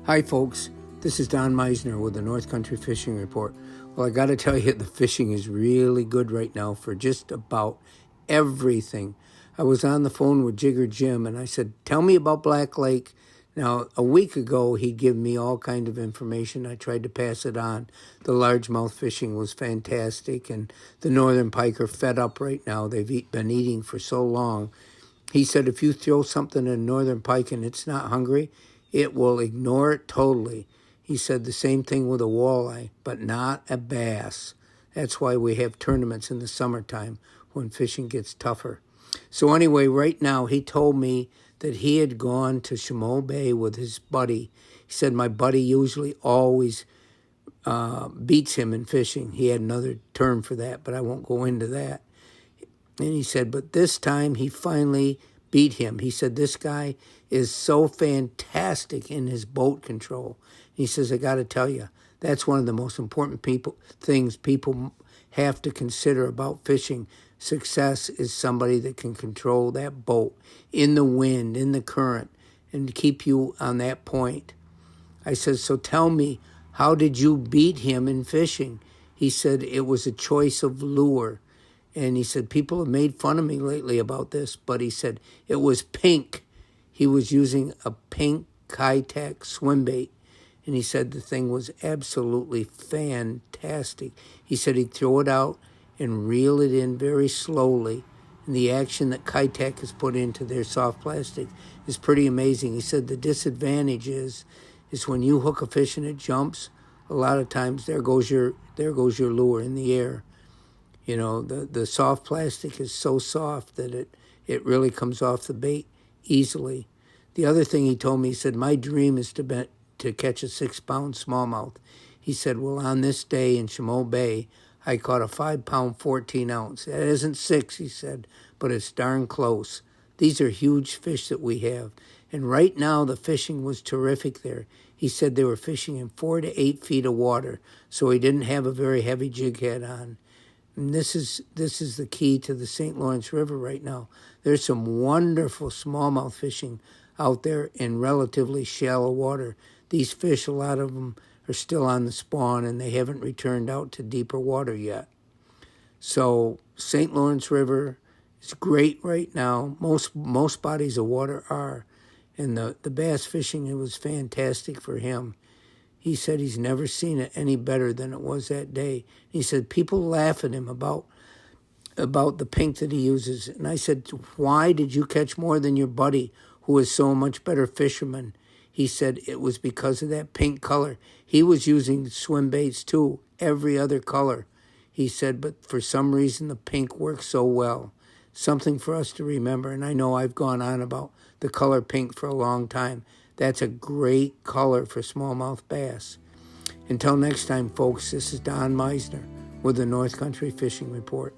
Hi folks, this is Don Meissner with the North Country Fishing Report. Well, I got to tell you, the fishing is really good right now for just about everything. I was on the phone with Jigger Jim and I said, tell me about Black Lake. Now, a week ago, he'd given me all kind of information. I tried to pass it on. The largemouth fishing was fantastic, and the northern pike are fed up right now. They've been eating for so long. He said if you throw something in northern pike and it's not hungry, it will ignore it totally. He said the same thing with a walleye, but not a bass. That's why we have tournaments in the summertime when fishing gets tougher. So anyway, right now he told me that he had gone to Chameau Bay with his buddy. He said my buddy usually always beats him in fishing. He had another term for that, but I won't go into that. And he said, but this time he finally beat him. He said, this guy is so fantastic in his boat control. He says, I got to tell you, that's one of the most important things people have to consider about fishing. Success is somebody that can control that boat in the wind, in the current, and keep you on that point. I said, so tell me, how did you beat him in fishing? He said, it was a choice of lure. And he said, people have made fun of me lately about this, but he said, it was pink. He was using a pink Kitech swim bait. And he said the thing was absolutely fantastic. He said he'd throw it out and reel it in very slowly. And the action that Kitech has put into their soft plastic is pretty amazing. He said the disadvantage is when you hook a fish and it jumps, a lot of times there goes your lure in the air. You know, the soft plastic is so soft that it really comes off the bait easily. The other thing he told me, he said, my dream is to catch a 6-pound smallmouth. He said, well, on this day in Chameau Bay, I caught a 5-pound 14-ounce. That isn't 6, he said, but it's darn close. These are huge fish that we have. And right now, the fishing was terrific there. He said they were fishing in 4 to 8 feet of water, so he didn't have a very heavy jig head on. And this is the key to the St. Lawrence River right now. There's some wonderful smallmouth fishing out there in relatively shallow water. These fish, a lot of them are still on the spawn, and they haven't returned out to deeper water yet. So St. Lawrence River is great right now. Most bodies of water are. And the bass fishing, it was fantastic for him. He said he's never seen it any better than it was that day. He said people laugh at him about the pink that he uses. And I said, why did you catch more than your buddy who is so much better fisherman? He said it was because of that pink color. He was using swim baits too, every other color. He said, but for some reason the pink works so well. Something for us to remember. And I know I've gone on about the color pink for a long time. That's a great color for smallmouth bass. Until next time, folks, this is Don Meissner with the North Country Fishing Report.